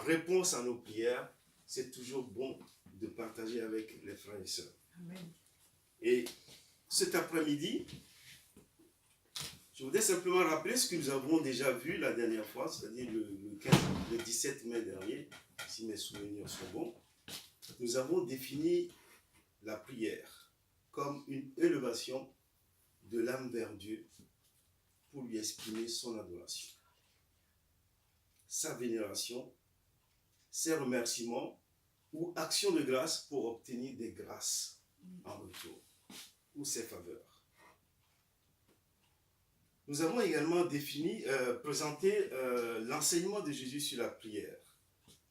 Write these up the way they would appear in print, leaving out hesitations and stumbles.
réponse à nos prières, c'est toujours bon de partager avec les frères et sœurs. Amen. Et cet après-midi, je voudrais simplement rappeler ce que nous avons déjà vu la dernière fois, c'est-à-dire le 17 mai dernier, si mes souvenirs sont bons. Nous avons défini la prière comme une élévation de l'âme vers Dieu pour lui exprimer son adoration, sa vénération, ses remerciements ou actions de grâce pour obtenir des grâces en retour ou ses faveurs. Nous avons également présenté l'enseignement de Jésus sur la prière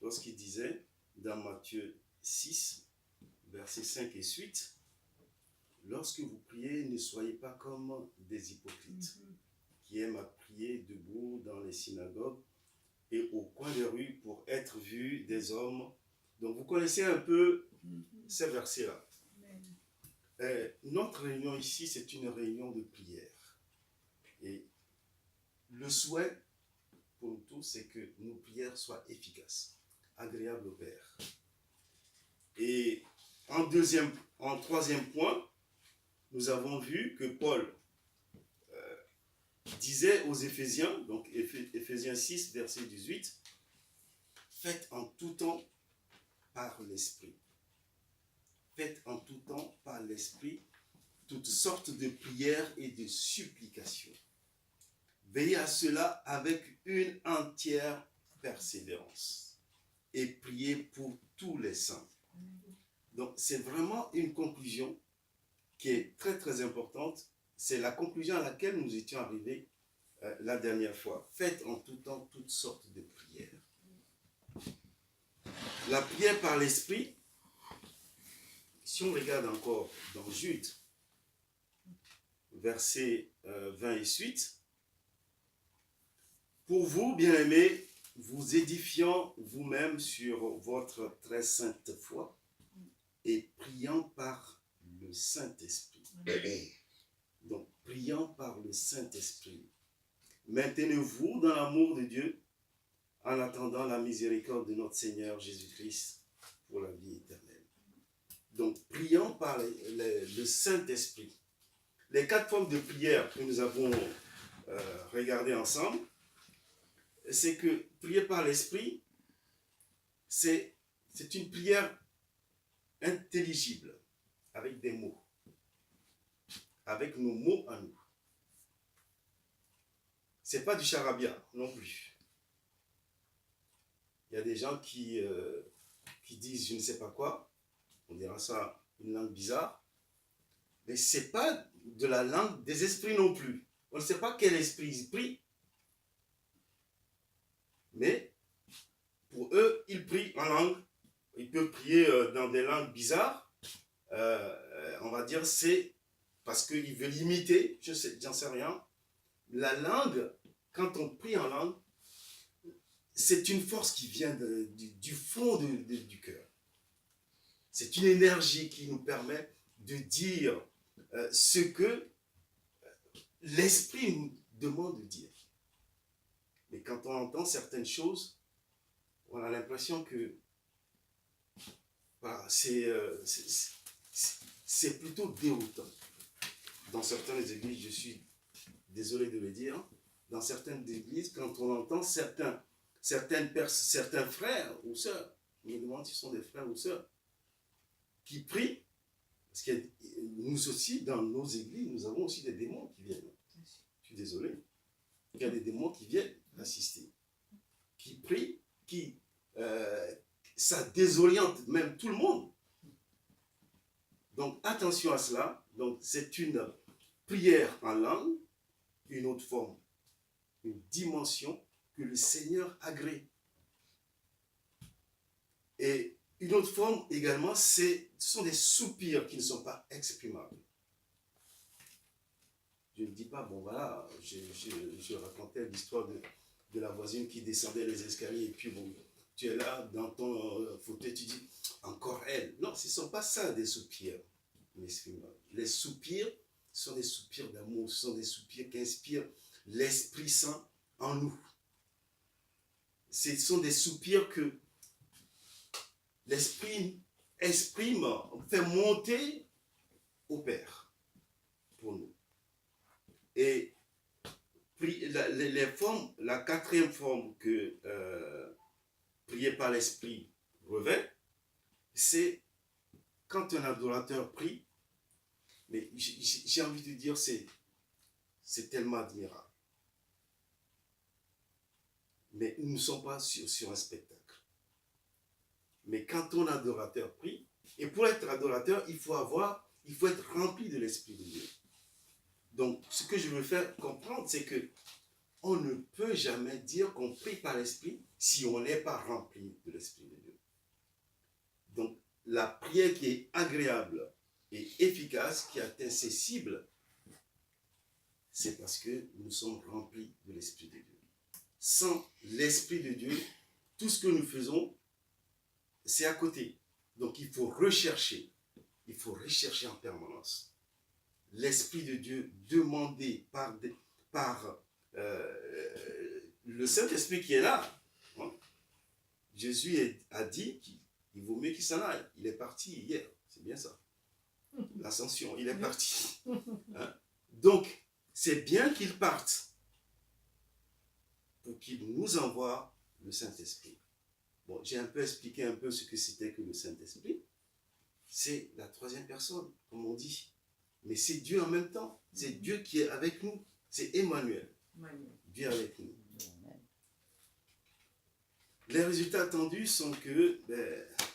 lorsqu'il disait dans Matthieu 6, versets 5 et suite, « Lorsque vous priez, ne soyez pas comme des hypocrites qui aiment à prier debout dans les synagogues et au coin des rues pour être vus des hommes. » Donc vous connaissez un peu ces versets-là. Notre réunion ici, c'est une réunion de prière. Et le souhait pour nous tous, c'est que nos prières soient efficaces, agréables au Père. Et en troisième point, nous avons vu que Paul disait aux Éphésiens, donc Éphésiens 6, verset 18, « Faites en tout temps par l'Esprit. Faites en tout temps par l'Esprit toutes sortes de prières et de supplications. Veillez à cela avec une entière persévérance et priez pour tous les saints. » Donc, c'est vraiment une conclusion qui est très, très importante. C'est la conclusion à laquelle nous étions arrivés la dernière fois. Faites en tout temps toutes sortes de prières. La prière par l'Esprit, si on regarde encore dans Jude, versets 20 et suite, « Pour vous, bien-aimés, vous édifiant vous-même sur votre très sainte foi et priant par le Saint-Esprit. » Donc, priant par le Saint-Esprit. Maintenez-vous dans l'amour de Dieu en attendant la miséricorde de notre Seigneur Jésus-Christ pour la vie éternelle. Donc, priant par le Saint-Esprit. Les 4 formes de prière que nous avons regardées ensemble, c'est que prier par l'Esprit, c'est une prière intelligible, avec des mots, avec nos mots à nous. C'est pas du charabia non plus. Il y a des gens qui disent je ne sais pas quoi, on dira ça une langue bizarre, mais c'est pas de la langue des esprits non plus. On ne sait pas quel esprit ils prient, mais pour eux, ils prient en langue. Ils peuvent prier dans des langues bizarres. On va dire c'est parce qu'ils veulent imiter, j'en sais rien. La langue, quand on prie en langue, c'est une force qui vient du fond du cœur. C'est une énergie qui nous permet de dire ce que l'Esprit nous demande de dire. Mais quand on entend certaines choses, on a l'impression que voilà, c'est plutôt déroutant. Dans certaines églises, je suis désolé de le dire, dans certaines églises, quand on entend certains frères ou sœurs, je me demande si ce sont des frères ou sœurs, qui prient, parce que nous aussi, dans nos églises, nous avons aussi des démons qui viennent. Je suis désolé. Il y a des démons qui viennent assister, qui prient, ça désoriente même tout le monde. Donc attention à cela. Donc c'est une prière en langue, une autre forme, une dimension que le Seigneur agrée. Et une autre forme également, ce sont des soupirs qui ne sont pas exprimables. Je ne dis pas, bon voilà, je racontais l'histoire de la voisine qui descendait les escaliers et puis bon, tu es là dans ton fauteuil, tu dis, encore elle. Non, ce ne sont pas ça des soupirs. Les soupirs sont des soupirs d'amour, ce sont des soupirs qui inspirent l'Esprit Saint en nous. ce sont des soupirs que l'Esprit exprime, fait monter au Père pour nous. Et les formes, la quatrième forme que prier par l'Esprit revêt, c'est quand un adorateur prie, mais j'ai envie de dire, c'est tellement admirable. Mais nous ne sommes pas sur un spectacle. Mais quand ton adorateur prie, et pour être adorateur, il faut être rempli de l'Esprit de Dieu. Donc, ce que je veux faire comprendre, c'est que on ne peut jamais dire qu'on prie par l'Esprit si on n'est pas rempli de l'Esprit de Dieu. Donc, la prière qui est agréable et efficace, qui atteint ses cibles, c'est parce que nous sommes remplis de l'Esprit de Dieu. Sans l'Esprit de Dieu, tout ce que nous faisons, c'est à côté. Donc, il faut rechercher en permanence l'Esprit de Dieu demandé par le Saint-Esprit qui est là. Hein. Jésus a dit qu'il vaut mieux qu'il s'en aille. Il est parti hier, c'est bien ça. L'ascension, il est parti. Hein. Donc, c'est bien qu'il parte pour qu'il nous envoie le Saint-Esprit. Bon, j'ai un peu expliqué un peu ce que c'était que le Saint-Esprit. C'est la troisième personne, comme on dit. Mais c'est Dieu en même temps. C'est Dieu qui est avec nous. C'est Emmanuel. Dieu avec nous. Les résultats attendus sont que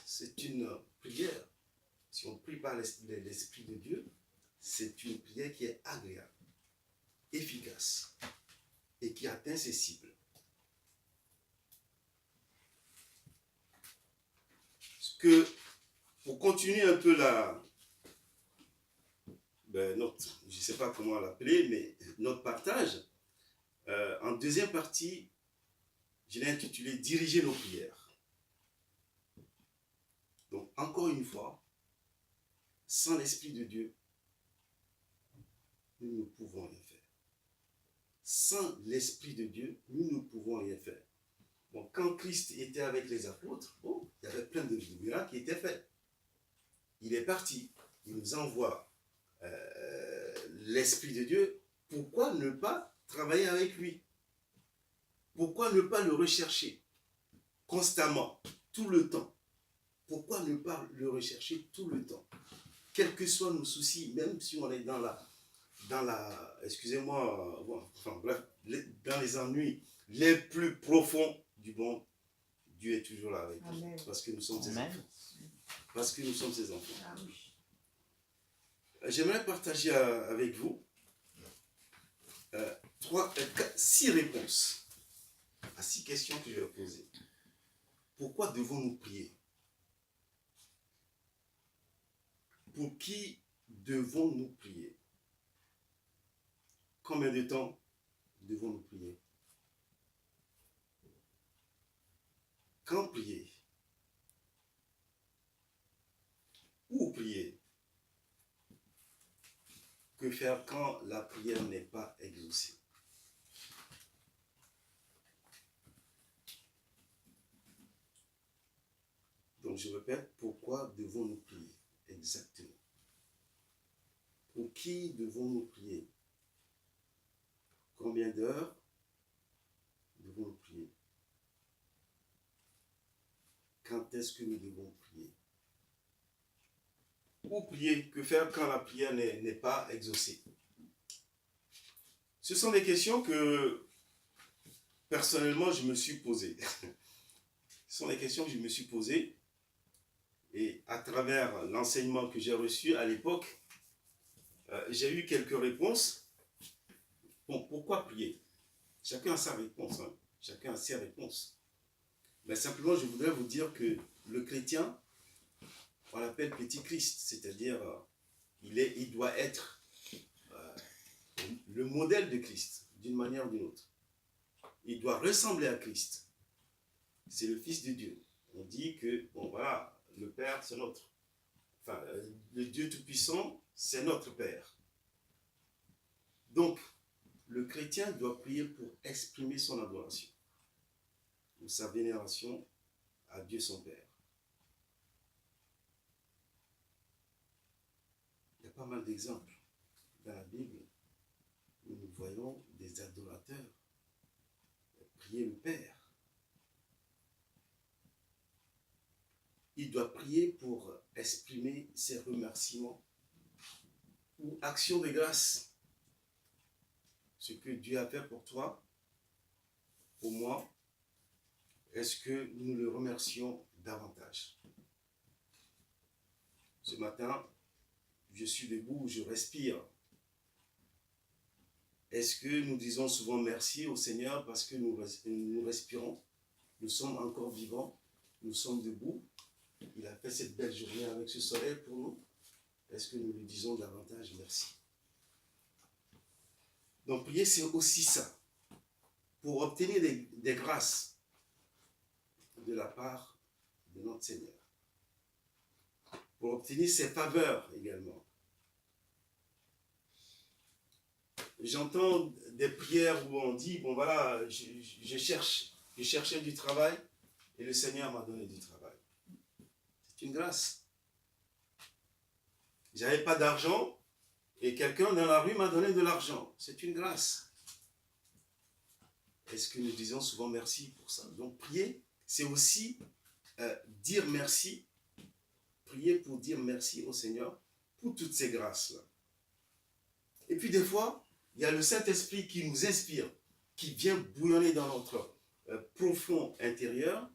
c'est une prière. Si on prie par l'Esprit de Dieu, c'est une prière qui est agréable, efficace et qui atteint ses cibles. Pour continuer un peu notre, je ne sais pas comment l'appeler, mais notre partage, en deuxième partie, je l'ai intitulé « Diriger nos prières ». Donc, encore une fois, sans l'Esprit de Dieu, nous ne pouvons rien faire. Sans l'Esprit de Dieu, nous ne pouvons rien faire. Bon, quand Christ était avec les apôtres, bon, il y avait plein de miracles qui étaient faits. Il est parti, il nous envoie l'Esprit de Dieu. Pourquoi ne pas travailler avec lui? Pourquoi ne pas le rechercher constamment, tout le temps? Pourquoi ne pas le rechercher tout le temps? Quels que soient nos soucis, même si on est dans excusez-moi, enfin bref, dans les ennuis les plus profonds du monde, Dieu est toujours là avec nous. Parce que nous sommes ses enfants. Parce que nous sommes ses enfants. J'aimerais partager avec vous 6 réponses à 6 questions que je vais poser. Pourquoi devons-nous prier? Pour qui devons-nous prier? Combien de temps devons-nous prier? Quand prier? Où prier? Que faire quand la prière n'est pas exaucée? Donc je répète, pourquoi devons-nous prier? Exactement. Pour qui devons-nous prier? Combien d'heures devons-nous prier? Quand est-ce que nous devons prier? Où prier? Que faire quand la prière n'est pas exaucée? Ce sont des questions que, personnellement, je me suis posées. Ce sont des questions que je me suis posées. Et à travers l'enseignement que j'ai reçu à l'époque, j'ai eu quelques réponses. Bon, pourquoi prier? Chacun a sa réponse. Hein? Chacun a ses réponses. Mais simplement, je voudrais vous dire que le chrétien, on l'appelle petit Christ, c'est-à-dire il doit être le modèle de Christ, d'une manière ou d'une autre. Il doit ressembler à Christ. C'est le Fils de Dieu. On dit que, bon voilà, le Père, c'est notre. Enfin, le Dieu Tout-Puissant, c'est notre Père. Donc, le chrétien doit prier pour exprimer son adoration. ou sa vénération à Dieu son Père. Il y a pas mal d'exemples dans la Bible où nous voyons des adorateurs prier le Père. Il doit prier pour exprimer ses remerciements ou actions de grâce. Ce que Dieu a fait pour toi, pour moi, est-ce que nous le remercions davantage? Ce matin, je suis debout, je respire. Est-ce que nous disons souvent merci au Seigneur parce que nous respirons, nous sommes encore vivants, nous sommes debout? Il a fait cette belle journée avec ce soleil pour nous. Est-ce que nous lui disons davantage merci? Donc prier, c'est aussi ça. Pour obtenir des grâces de la part de notre Seigneur. Pour obtenir ses faveurs également. J'entends des prières où on dit, bon voilà, je cherchais du travail et le Seigneur m'a donné du travail. C'est une grâce. J'avais pas d'argent et quelqu'un dans la rue m'a donné de l'argent. C'est une grâce. Est-ce que nous disons souvent merci pour ça? Donc prier, c'est aussi dire merci. Prier pour dire merci au Seigneur pour toutes ces grâces-là. Et puis des fois, il y a le Saint-Esprit qui nous inspire, qui vient bouillonner dans notre profond intérieur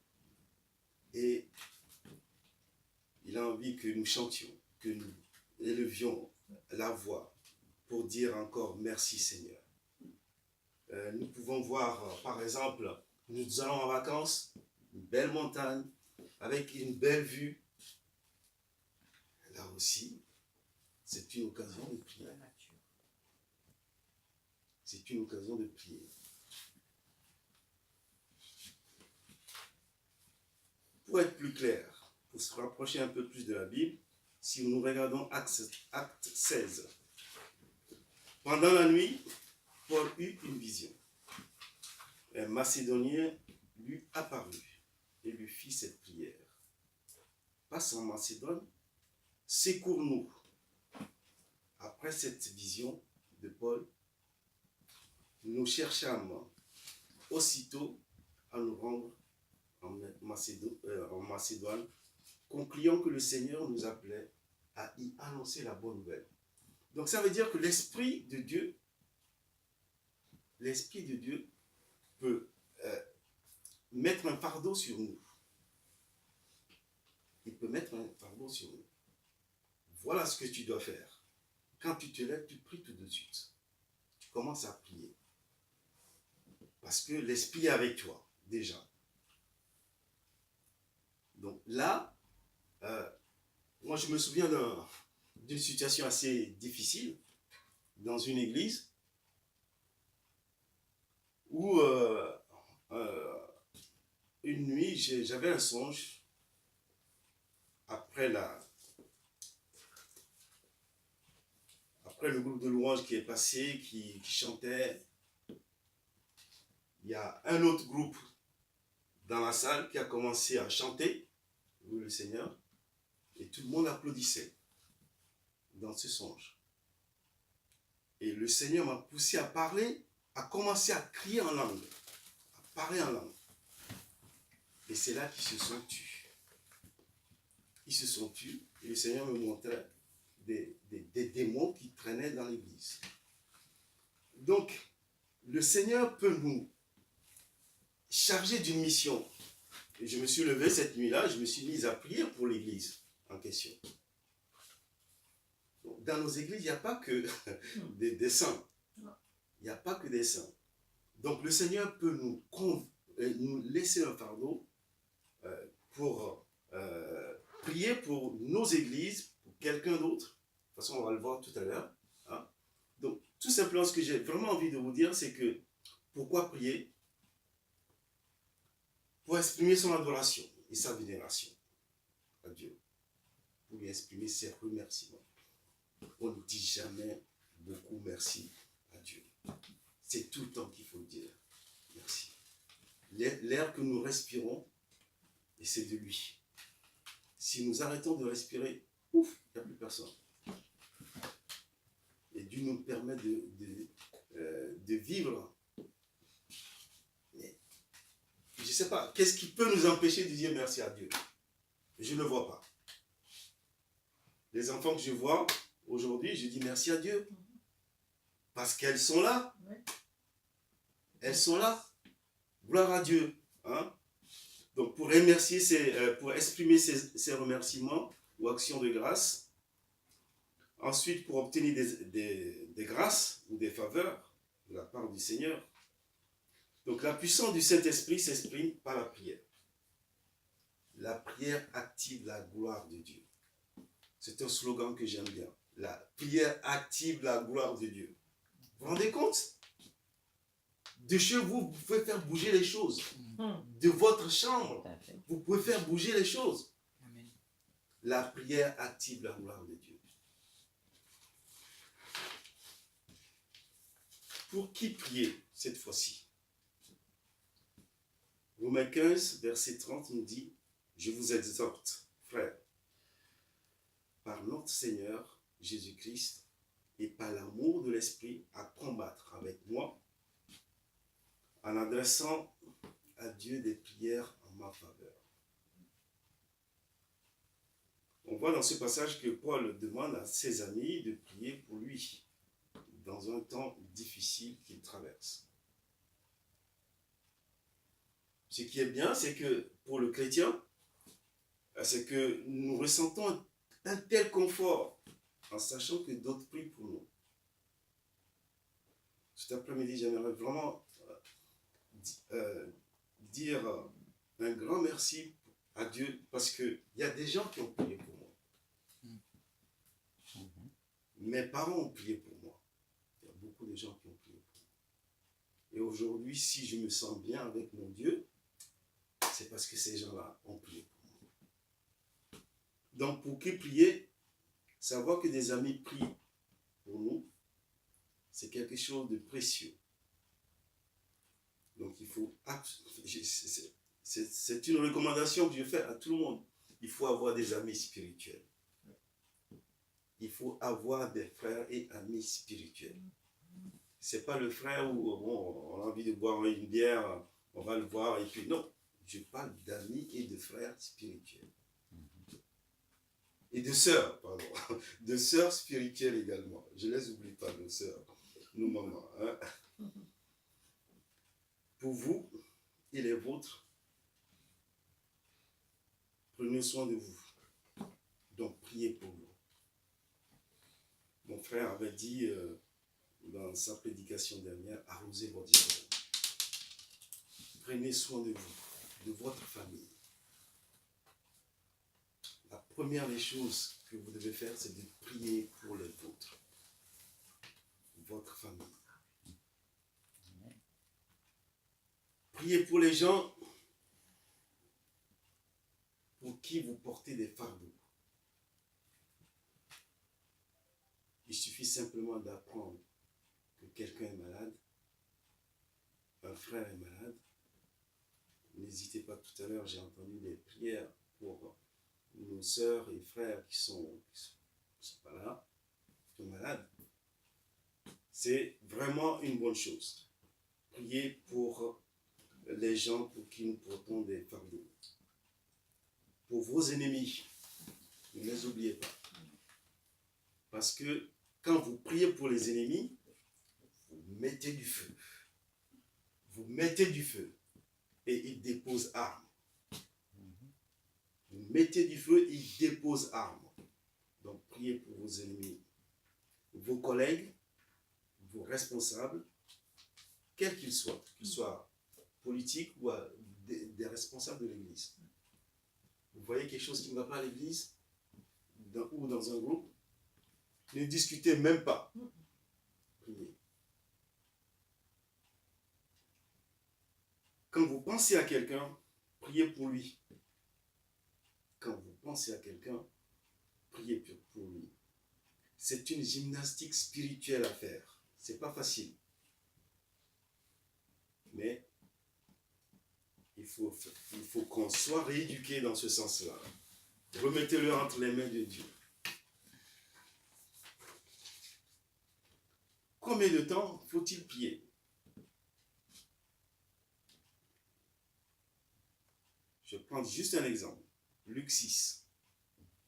et il a envie que nous chantions, que nous élevions la voix pour dire encore merci Seigneur. Nous pouvons voir, par exemple, nous allons en vacances, une belle montagne, avec une belle vue. Là aussi, c'est une occasion de prier. C'est une occasion de prier. Pour être plus clair, pour se rapprocher un peu plus de la Bible, si nous regardons Acte 16, pendant la nuit, Paul eut une vision. Un Macédonien lui apparut et lui fit cette prière. Passe en Macédoine, secours-nous. Après cette vision de Paul, nous cherchâmes aussitôt à nous rendre en Macédoine, concluant que le Seigneur nous appelait à y annoncer la bonne nouvelle. Donc ça veut dire que l'Esprit de Dieu peut mettre un fardeau sur nous. Il peut mettre un fardeau sur nous. Voilà ce que tu dois faire. Quand tu te lèves, tu pries tout de suite. Tu commences à prier. Parce que l'Esprit est avec toi, déjà. Donc là, moi je me souviens d'une situation assez difficile dans une église où une nuit, j'avais un songe après le groupe de louanges qui est passé, qui chantait. Il y a un autre groupe dans la salle qui a commencé à chanter, le Seigneur, et tout le monde applaudissait dans ce songe. Et le Seigneur m'a poussé à parler, à commencer à crier en langue, à parler en langue. Et c'est là qu'ils se sont tus. Ils se sont tus, et le Seigneur me montrait des démons qui traînaient dans l'église. Donc, le Seigneur peut nous charger d'une mission. Et je me suis levé cette nuit-là, je me suis mis à prier pour l'église en question. Donc, dans nos églises, il n'y a pas que des saints. Il n'y a pas que des saints. Donc, le Seigneur peut nous laisser un fardeau pour prier pour nos églises, pour quelqu'un d'autre. De toute façon, on va le voir tout à l'heure. Hein. Donc, tout simplement, ce que j'ai vraiment envie de vous dire, c'est que pourquoi prier? Pour exprimer son adoration et sa vénération à Dieu. Pour lui exprimer ses remerciements. On ne dit jamais beaucoup merci à Dieu. C'est tout le temps qu'il faut dire merci. L'air que nous respirons, et c'est de lui. Si nous arrêtons de respirer, ouf, il n'y a plus personne. Et Dieu nous permet de vivre. Mais, je ne sais pas, qu'est-ce qui peut nous empêcher de dire merci à Dieu? Je ne le vois pas. Les enfants que je vois aujourd'hui, je dis merci à Dieu. Parce qu'elles sont là. Elles sont là. Gloire à Dieu. Hein? Donc pour exprimer ces remerciements ou actions de grâce, ensuite pour obtenir des grâces ou des faveurs de la part du Seigneur. Donc la puissance du Saint-Esprit s'exprime par la prière. La prière active la gloire de Dieu. C'est un slogan que j'aime bien. La prière active la gloire de Dieu. Vous vous rendez compte? De chez vous, vous pouvez faire bouger les choses. De votre chambre, vous pouvez faire bouger les choses. La prière active la gloire de Dieu. Pour qui prier cette fois-ci? Romains 15, verset 30 nous dit: je vous exhorte, frères, par notre Seigneur Jésus-Christ et par l'amour de l'Esprit, à combattre avec moi en adressant à Dieu des prières en ma faveur. On voit dans ce passage que Paul demande à ses amis de prier pour lui dans un temps difficile qu'il traverse. Ce qui est bien, c'est que pour le chrétien, c'est que nous ressentons un tel confort en sachant que d'autres prient pour nous. Cet après-midi, j'aimerais vraiment dire un grand merci à Dieu parce qu'il y a des gens qui ont prié pour moi. Mes parents ont prié pour moi. Il y a beaucoup de gens qui ont prié pour moi. Et aujourd'hui, si je me sens bien avec mon Dieu, c'est parce que ces gens-là ont prié pour moi. Donc, pour qui prier, savoir que des amis prient pour nous, c'est quelque chose de précieux. Donc, il faut... C'est une recommandation que je fais à tout le monde. Il faut avoir des amis spirituels. Il faut avoir des frères et amis spirituels. C'est pas le frère où on a envie de boire une bière, on va le voir et puis non. Je parle d'amis et de frères spirituels. Et de sœurs, pardon. De sœurs spirituelles également. Je ne les oublie pas, nos sœurs, nos mamans. Hein? Pour vous et les vôtres, prenez soin de vous. Donc, priez pour vous. Mon frère avait dit dans sa prédication dernière, arrosez votre jardin. Prenez soin de vous, de votre famille. La première des choses que vous devez faire, c'est de prier pour les vôtres. Votre famille. Priez pour les gens pour qui vous portez des fardeaux. Il suffit simplement d'apprendre que quelqu'un est malade, un frère est malade. N'hésitez pas, tout à l'heure, j'ai entendu des prières pour nos sœurs et frères qui sont pas là, qui sont malades. C'est vraiment une bonne chose. Priez pour les gens pour qui nous portons des fardeaux. Pour vos ennemis, ne les oubliez pas. Parce que quand vous priez pour les ennemis, vous mettez du feu. Vous mettez du feu et ils déposent armes. Vous mettez du feu et ils déposent armes. Donc priez pour vos ennemis, vos collègues, vos responsables, quels qu'ils soient politiques ou des responsables de l'Église. Vous voyez quelque chose qui ne va pas à l'Église ou dans un groupe, ne discutez même pas. Priez. Quand vous pensez à quelqu'un, priez pour lui. Quand vous pensez à quelqu'un, priez pour lui. C'est une gymnastique spirituelle à faire. C'est pas facile. Mais il faut qu'on soit rééduqué dans ce sens-là. Remettez-le entre les mains de Dieu. Combien de temps faut-il prier? Je prends juste un exemple. Luc 6,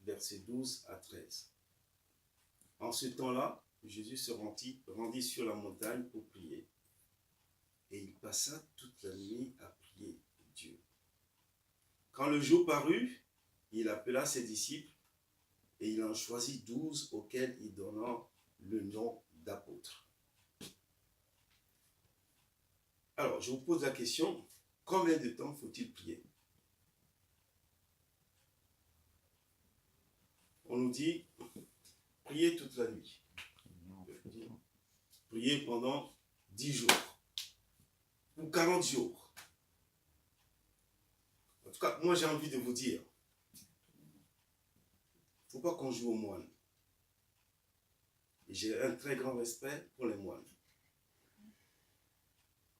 versets 12 à 13. En ce temps-là, Jésus se rendit sur la montagne pour prier. Et il passa toute la nuit à prier Dieu. Quand le jour parut, il appela ses disciples et il en choisit 12 auxquels il donna le nom d'apôtres. Alors, je vous pose la question, combien de temps faut-il prier? On nous dit, priez toute la nuit. Priez pendant 10 jours ou 40 jours. En tout cas, moi j'ai envie de vous dire, il ne faut pas qu'on joue aux moines. Et j'ai un très grand respect pour les moines.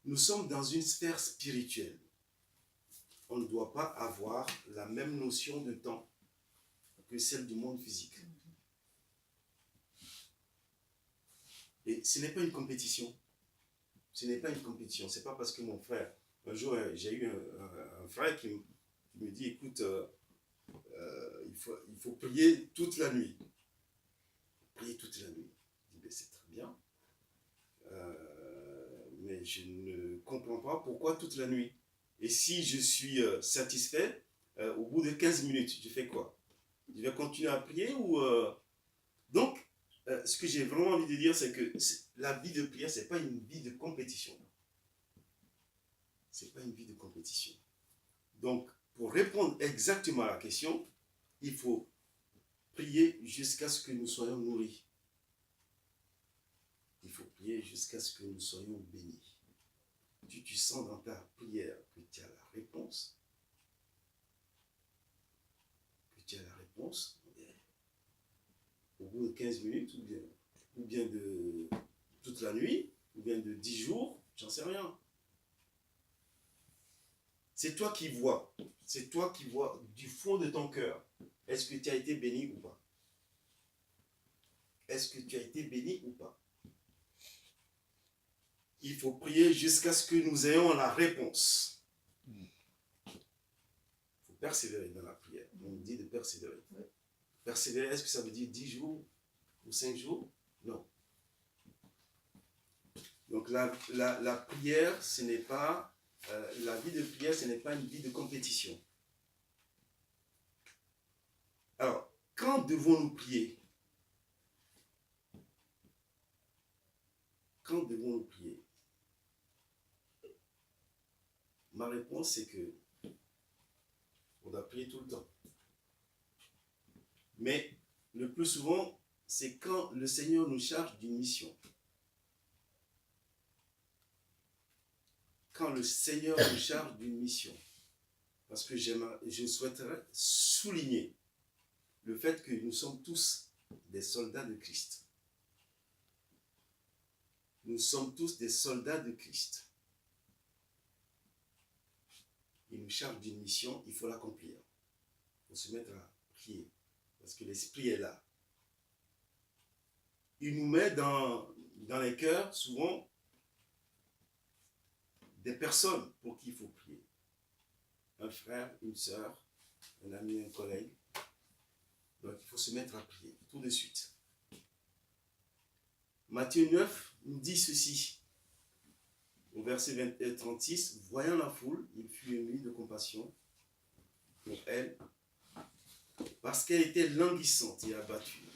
Nous sommes dans une sphère spirituelle. On ne doit pas avoir la même notion de temps que celle du monde physique. Et ce n'est pas une compétition. Ce n'est pas une compétition. Ce n'est pas parce que mon frère... Un jour, j'ai eu un frère qui me dit, écoute, il faut prier toute la nuit. Prier toute la nuit. Je dis, ben, c'est très bien. Mais je ne comprends pas pourquoi toute la nuit. Et si je suis satisfait, au bout de 15 minutes, je fais quoi? Je vais continuer à prier ou... Donc, ce que j'ai vraiment envie de dire, c'est que la vie de prière, ce n'est pas une vie de compétition. Ce n'est pas une vie de compétition. Donc, pour répondre exactement à la question, il faut prier jusqu'à ce que nous soyons nourris. Il faut prier jusqu'à ce que nous soyons bénis. Tu sens dans ta prière que tu as la réponse. Au bout de 15 minutes, ou bien de toute la nuit, ou bien de 10 jours, j'en sais rien. C'est toi qui vois. C'est toi qui vois du fond de ton cœur. Est-ce que tu as été béni ou pas? Est-ce que tu as été béni ou pas? Il faut prier jusqu'à ce que nous ayons la réponse. Il faut persévérer dans la prière. On nous dit de persévérer. Persévérer, est-ce que ça veut dire 10 jours ou 5 jours? Non. Donc la prière, ce n'est pas... la vie de prière, ce n'est pas une vie de compétition. Alors, quand devons-nous prier? Quand devons-nous prier? Ma réponse, c'est que on doit prier tout le temps. Mais le plus souvent, c'est quand le Seigneur nous charge d'une mission. Quand le Seigneur nous charge d'une mission. Parce que je souhaiterais souligner le fait que nous sommes tous des soldats de Christ. Nous sommes tous des soldats de Christ. Il nous charge d'une mission, il faut l'accomplir. Il faut se mettre à prier. Parce que l'Esprit est là. Il nous met dans les cœurs, souvent, des personnes pour qui il faut prier. Un frère, une sœur, un ami, un collègue. Donc, il faut se mettre à prier tout de suite. Matthieu 9 nous dit ceci. Au verset 36, voyant la foule, il fut ému de compassion pour elle, parce qu'elle était languissante et abattue,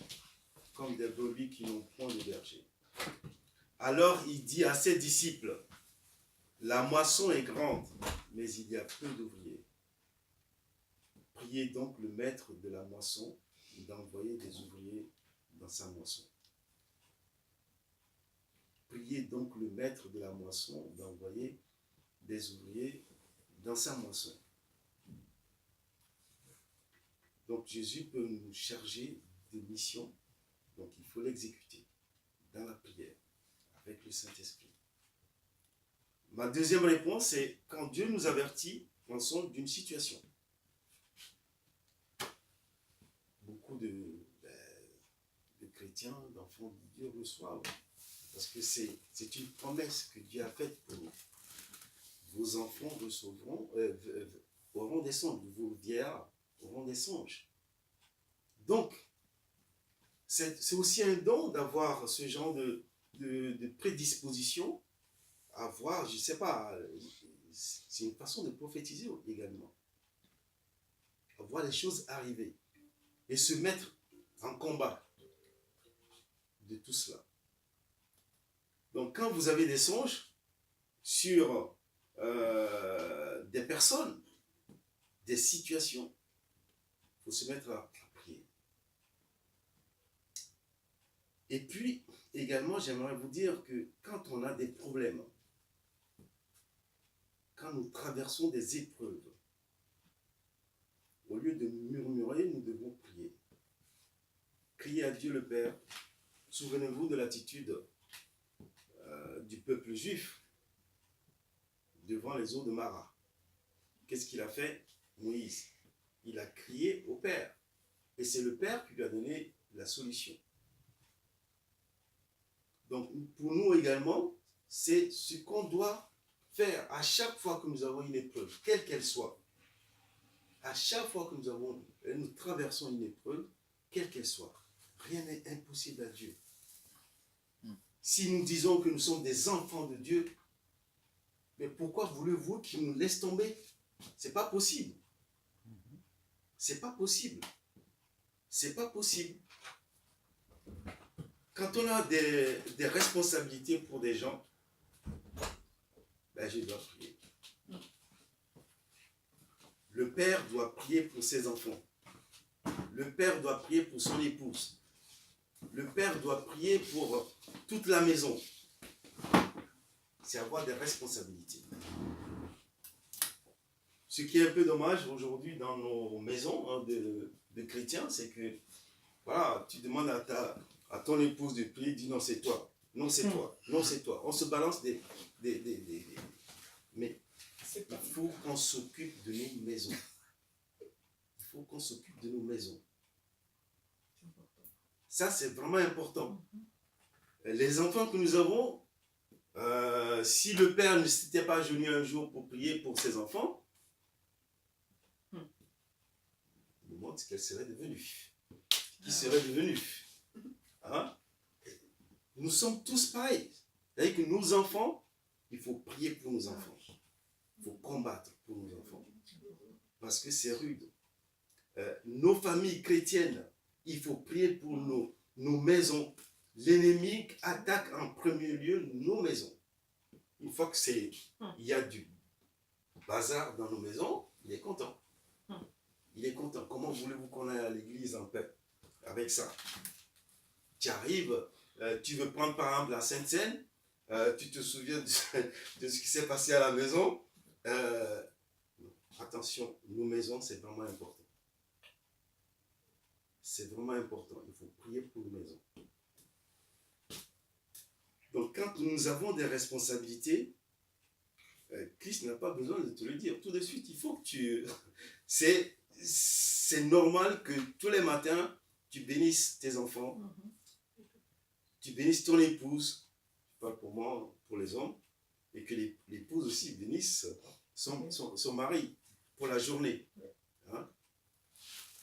comme des brebis qui n'ont point de berger. Alors il dit à ses disciples, la moisson est grande, mais il y a peu d'ouvriers. Priez donc le maître de la moisson d'envoyer des ouvriers dans sa moisson. Priez donc le maître de la moisson d'envoyer des ouvriers dans sa moisson. Donc Jésus peut nous charger de mission, donc il faut l'exécuter dans la prière, avec le Saint-Esprit. Ma deuxième réponse, c'est quand Dieu nous avertit ensemble d'une situation. Beaucoup de chrétiens, d'enfants de Dieu reçoivent, parce que c'est une promesse que Dieu a faite pour nous. Vos enfants recevront, auront des songes, vos vieillards auront des songes. Donc, c'est aussi un don d'avoir ce genre de prédisposition à voir, je ne sais pas, c'est une façon de prophétiser également. À voir les choses arriver et se mettre en combat de tout cela. Donc, quand vous avez des songes sur des personnes, des situations, il faut se mettre à prier. Et puis, également, j'aimerais vous dire que quand on a des problèmes, quand nous traversons des épreuves, au lieu de murmurer, nous devons prier. Criez à Dieu le Père. Souvenez-vous de l'attitude du peuple juif devant les eaux de Mara. Qu'est-ce qu'il a fait, Moïse? Il a crié au Père. Et c'est le Père qui lui a donné la solution. Donc, pour nous également, c'est ce qu'on doit faire à chaque fois que nous avons une épreuve, quelle qu'elle soit. À chaque fois que nous traversons une épreuve, quelle qu'elle soit, rien n'est impossible à Dieu. Si nous disons que nous sommes des enfants de Dieu, mais pourquoi voulez-vous qu'il nous laisse tomber? C'est pas possible. C'est pas possible. C'est pas possible. Quand on a des responsabilités pour des gens, ben je dois prier. Le père doit prier pour ses enfants. Le père doit prier pour son épouse. Le père doit prier pour toute la maison. C'est avoir des responsabilités. Ce qui est un peu dommage aujourd'hui dans nos maisons hein, de chrétiens, c'est que voilà, tu demandes à ton épouse de prier, dis non c'est toi, non c'est toi, non c'est toi. On se balance mais il faut qu'on s'occupe de nos maisons. Il faut qu'on s'occupe de nos maisons. Ça c'est vraiment important. Les enfants que nous avons, si le père ne s'était pas venu un jour pour prier pour ses enfants, il nous montre qu'elle serait devenue. Qui serait devenue. Hein? Nous sommes tous pareils. C'est-à-dire que nos enfants, il faut prier pour nos enfants. Il faut combattre pour nos enfants. Parce que c'est rude. Nos familles chrétiennes, il faut prier pour nos maisons. L'ennemi attaque en premier lieu nos maisons. Une fois qu'il y a du bazar dans nos maisons, il est content. Il est content. Comment voulez-vous qu'on aille à l'église en paix avec ça? Tu arrives, tu veux prendre par exemple la Sainte Seine, tu te souviens de ce qui s'est passé à la maison. Attention, nos maisons, c'est vraiment important. C'est vraiment important. Il faut prier pour nos maisons. Donc, quand nous avons des responsabilités, Christ n'a pas besoin de te le dire. Tout de suite, il faut que tu... C'est normal que tous les matins, tu bénisses tes enfants, tu bénisses ton épouse, je parle pour moi, pour les hommes, et que l'épouse aussi bénisse son mari pour la journée. Hein?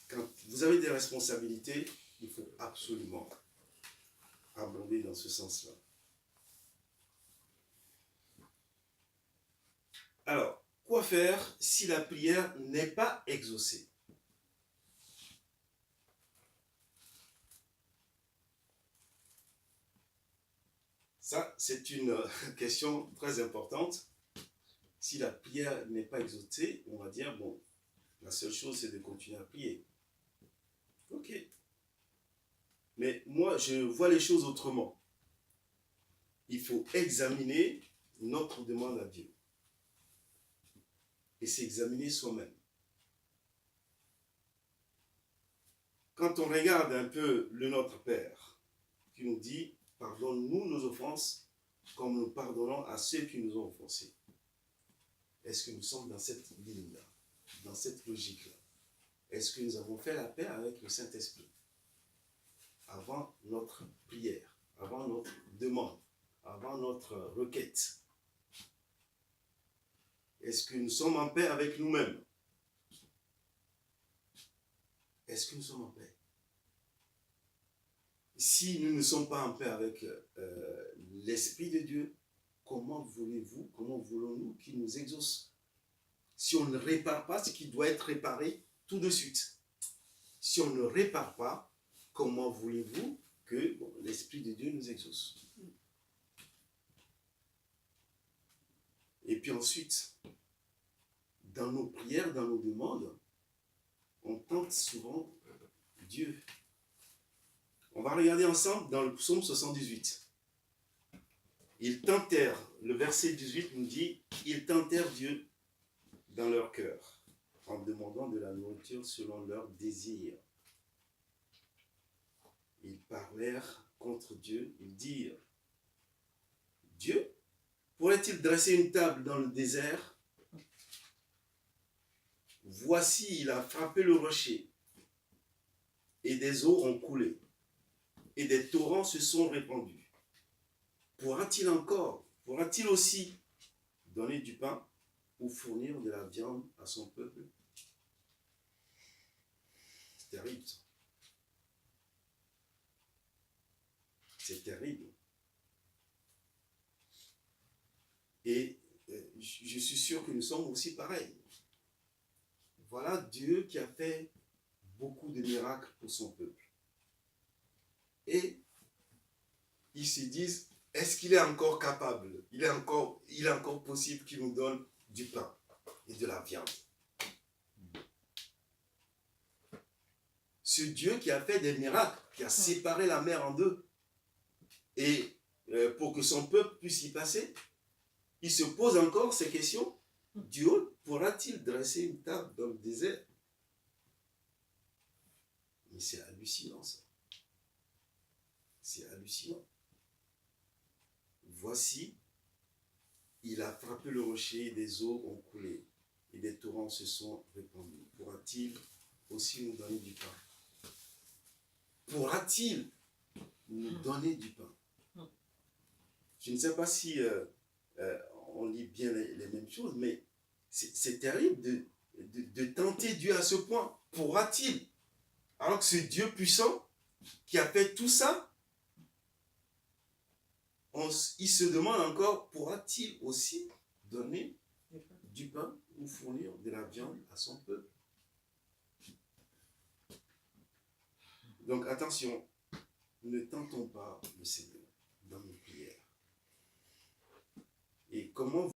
Quand vous avez des responsabilités, il faut absolument abonder dans ce sens-là. Alors, quoi faire si la prière n'est pas exaucée? Ça, c'est une question très importante. Si la prière n'est pas exaucée, on va dire, bon, la seule chose, c'est de continuer à prier. Ok. Mais moi, je vois les choses autrement. Il faut examiner notre demande à Dieu. Et s'examiner soi-même. Quand on regarde un peu le Notre Père, qui nous dit, pardonne-nous nos offenses, comme nous pardonnons à ceux qui nous ont offensés. Est-ce que nous sommes dans cette ligne-là, dans cette logique-là? Est-ce que nous avons fait la paix avec le Saint-Esprit avant notre prière, avant notre demande, avant notre requête? Est-ce que nous sommes en paix avec nous-mêmes? Est-ce que nous sommes en paix? Si nous ne sommes pas en paix avec l'Esprit de Dieu, comment voulons-nous qu'il nous exauce? Si on ne répare pas ce qui doit être réparé tout de suite. Si on ne répare pas, comment voulez-vous que l'Esprit de Dieu nous exauce? Et puis ensuite, dans nos prières, dans nos demandes, on tente souvent Dieu. On va regarder ensemble dans le psaume 78. Ils tentèrent, le verset 18 nous dit, ils tentèrent Dieu dans leur cœur, en demandant de la nourriture selon leurs désirs. Ils parlèrent contre Dieu, ils dirent, Dieu, pourrait-il dresser une table dans le désert? Voici, il a frappé le rocher, et des eaux ont coulé, et des torrents se sont répandus. Pourra-t-il aussi donner du pain ou fournir de la viande à son peuple? C'est terrible. C'est terrible. Et je suis sûr que nous sommes aussi pareils. Voilà Dieu qui a fait beaucoup de miracles pour son peuple. Et ils se disent, est-ce qu'il est encore capable? Il est encore possible qu'il nous donne du pain et de la viande. Ce Dieu qui a fait des miracles, qui a séparé la mer en deux, et pour que son peuple puisse y passer, il se pose encore ces questions. Dieu pourra-t-il dresser une table dans le désert? Mais c'est hallucinant ça. C'est hallucinant. Voici, il a frappé le rocher, des eaux ont coulé, et des torrents se sont répandus. Pourra-t-il aussi nous donner du pain? Pourra-t-il nous donner du pain? Je ne sais pas si on lit bien les mêmes choses, mais c'est terrible de tenter Dieu à ce point. Pourra-t-il? Alors que ce Dieu puissant qui a fait tout ça, il se demande encore, pourra-t-il aussi donner du pain ou fournir de la viande à son peuple? Donc attention, ne tentons pas le Seigneur dans nos prières. Et comment